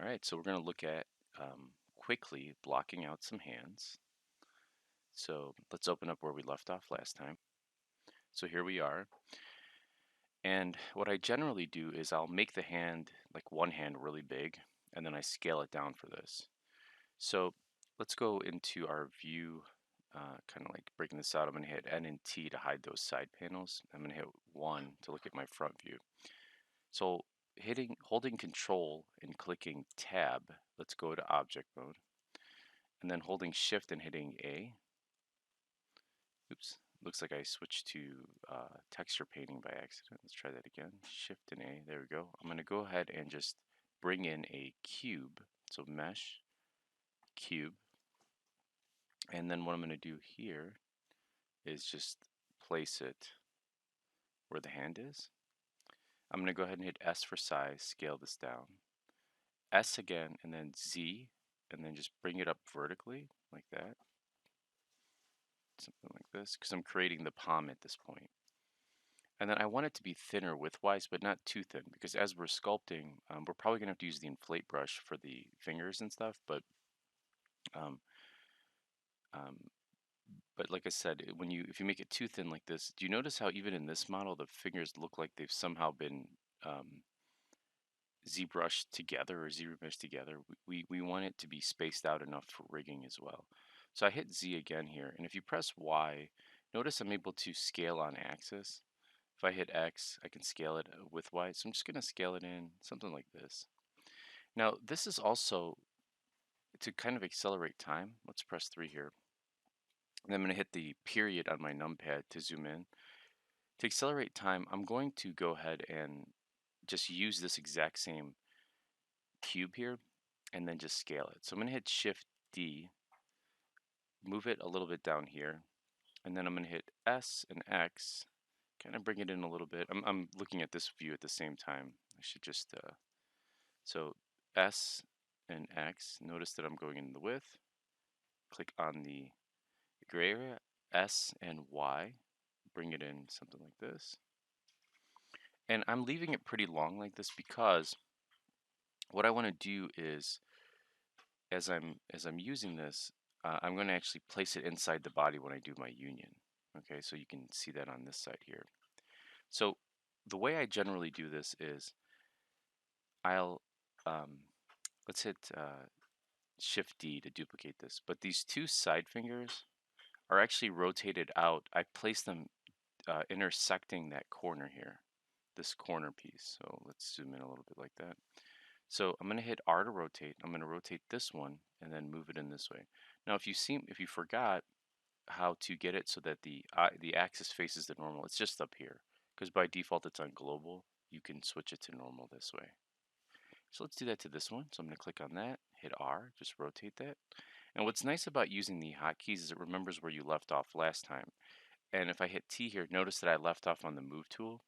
All right, so we're going to look at quickly blocking out some hands. So let's open up where we left off last time. So here we are. And what I generally do is I'll make the hand, like one hand really big, and then I scale it down for this. So let's go into our view, kind of like breaking this out. I'm going to hit N and T to hide those side panels. I'm going to hit 1 to look at my front view. So holding Control and clicking Tab, let's go to object mode. And then holding Shift and hitting A. Oops, looks like I switched to texture painting by accident. Let's try that again. Shift and A, there we go. I'm going to go ahead and just bring in a cube. So mesh, cube. And then what I'm going to do here is just place it where the hand is. I'm going to go ahead and hit S for size, scale this down. S again, and then Z, and then just bring it up vertically like that. Something like this, because I'm creating the palm at this point. And then I want it to be thinner widthwise, but not too thin, because as we're sculpting, we're probably going to have to use the inflate brush for the fingers and stuff. Um, um, but like I said, if you make it too thin like this, do you notice how even in this model the fingers look like they've somehow been Z-brushed together or Z-meshed together? We want it to be spaced out enough for rigging as well. So I hit Z again here, and if you press Y, notice I'm able to scale on axis. If I hit X, I can scale it with Y. So I'm just going to scale it in something like this. Now, this is also to kind of accelerate time. Let's press 3 here. And I'm going to hit the period on my numpad to zoom in. To accelerate time, I'm going to go ahead and just use this exact same cube here and then just scale it. So I'm going to hit Shift D, move it a little bit down here, and then I'm going to hit S and X, kind of bring it in a little bit. I'm looking at this view at the same time. I should just so S and X, notice that I'm going in the width, click on the gray area, S and Y, bring it in something like this. And I'm leaving it pretty long like this because what I want to do is, as I'm using this, I'm going to actually place it inside the body when I do my union. Okay, so you can see that on this side here. So the way I generally do this is I'll let's hit Shift D to duplicate this. But these two side fingers are actually rotated out. I place them intersecting that corner here, this corner piece. So let's zoom in a little bit like that. So I'm going to hit R to rotate. I'm going to rotate this one and then move it in this way. Now, if you forgot how to get it so that the axis faces the normal, it's just up here because by default it's on global. You can switch it to normal this way. So let's do that to this one. So I'm going to click on that, hit R, just rotate that. And what's nice about using the hotkeys is it remembers where you left off last time. And if I hit T here, notice that I left off on the move tool.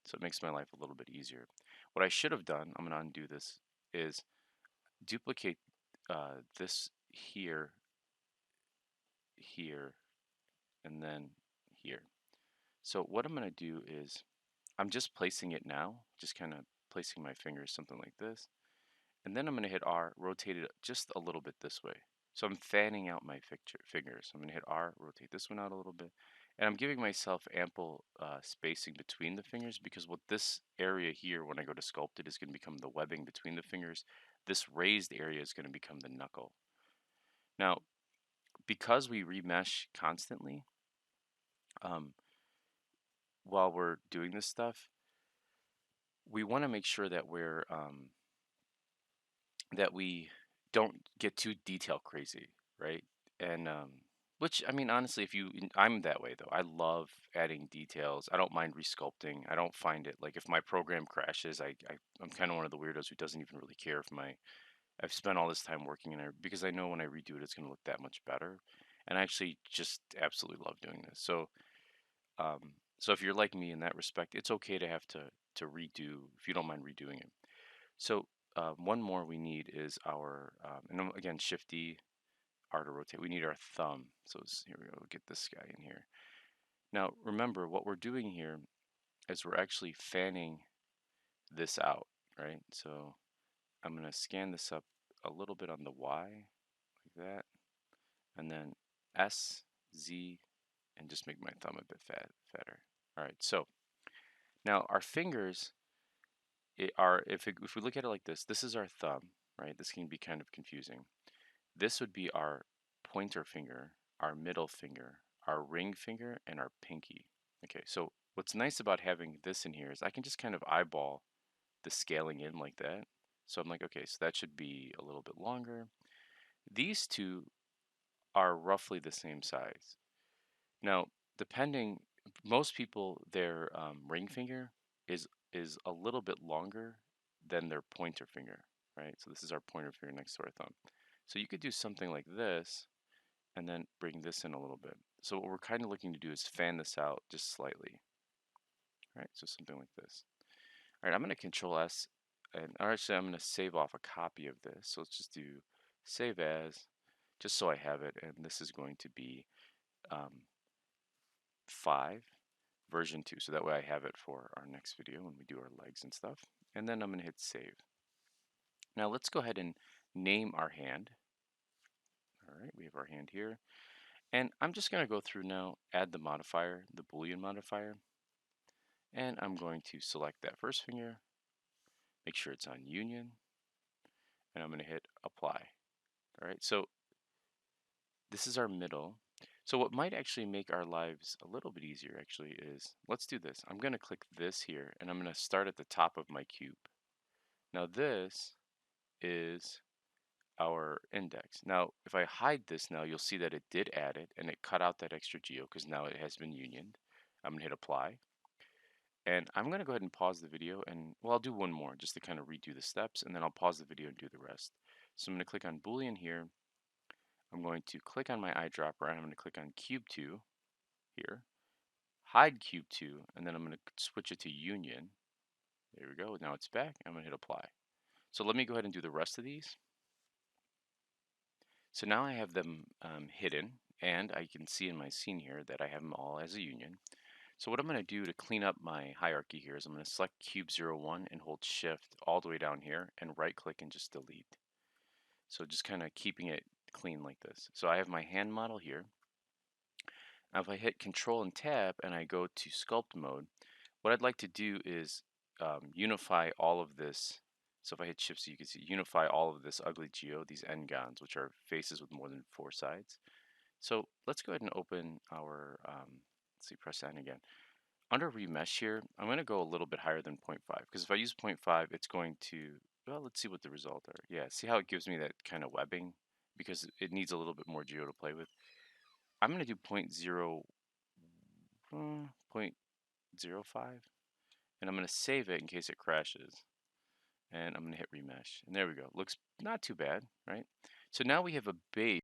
So it makes my life a little bit easier. What I should have done, I'm going to undo this, is duplicate this here, here, and then here. So what I'm going to do is I'm just placing it now, just kind of placing my fingers something like this. And then I'm going to hit R, rotate it just a little bit this way. So I'm fanning out my fingers. I'm going to hit R, rotate this one out a little bit. And I'm giving myself ample spacing between the fingers because what this area here, when I go to sculpt it, is going to become the webbing between the fingers. This raised area is going to become the knuckle. Now, because we remesh constantly, um, while we're doing this stuff, we want to make sure that we don't get too detail crazy, right? And which I mean, honestly, I'm that way though. I love adding details. I don't mind resculpting. I don't find it like if my program crashes, I'm kind of one of the weirdos who doesn't even really care if I've spent all this time working in it because I know when I redo it, it's going to look that much better. And I actually just absolutely love doing this. So if you're like me in that respect, it's okay to have to redo if you don't mind redoing it. So one more we need is our, and again, Shift D, R to rotate. We need our thumb. So here we go. We'll get this guy in here. Now remember what we're doing here is we're actually fanning this out, right? So I'm going to scan this up a little bit on the Y, like that, and then S, Z, and just make my thumb a bit fatter. All right, so now our fingers are, if we look at it like this is our thumb, right? This can be kind of confusing. This would be our pointer finger, our middle finger, our ring finger, and our pinky. Okay, so what's nice about having this in here is I can just kind of eyeball the scaling in like that. So I'm like, okay, so that should be a little bit longer. These two are roughly the same size. Now, depending, most people, their ring finger is a little bit longer than their pointer finger, right? So this is our pointer finger next to our thumb. So you could do something like this and then bring this in a little bit. So what we're kind of looking to do is fan this out just slightly, right? So something like this. All right, I'm going to Control S, and actually I'm going to save off a copy of this. So let's just do save as, just so I have it, and this is going to be 5 version 2, so that way I have it for our next video when we do our legs and stuff. And then I'm going to hit save. Now let's go ahead and name our hand. All right, we have our hand here. And I'm just going to go through now, add the modifier, the Boolean modifier. And I'm going to select that first finger, make sure it's on union, and I'm going to hit apply. All right, so this is our middle. So what might actually make our lives a little bit easier actually is, let's do this. I'm going to click this here, and I'm going to start at the top of my cube. Now this is our index. Now, if I hide this now, you'll see that it did add it, and it cut out that extra geo because now it has been unioned. I'm going to hit apply. And I'm going to go ahead and pause the video, and well, I'll do one more just to kind of redo the steps, and then I'll pause the video and do the rest. So I'm going to click on Boolean here. I'm going to click on my eyedropper, and I'm going to click on Cube 2 here, hide Cube 2, and then I'm going to switch it to Union. There we go. Now it's back. I'm going to hit apply. So let me go ahead and do the rest of these. So now I have them hidden, and I can see in my scene here that I have them all as a union. So what I'm going to do to clean up my hierarchy here is I'm going to select cube 01 and hold shift all the way down here and right click and just delete. So just kind of keeping it clean like this. So I have my hand model here. Now if I hit control and tab and I go to sculpt mode, what I'd like to do is unify all of this. So if I hit shift so you can see unify all of this ugly geo, these n-gons, which are faces with more than 4 sides. So let's go ahead and open our, let's see, press N again. Under remesh here, I'm going to go a little bit higher than 0.5 because if I use 0.5, it's going to, well, let's see what the result are. Yeah, see how it gives me that kind of webbing because it needs a little bit more geo to play with. I'm going to do 0.0, 0.05, and I'm going to save it in case it crashes. And I'm going to hit remesh, and there we go. Looks not too bad, right? So now we have a base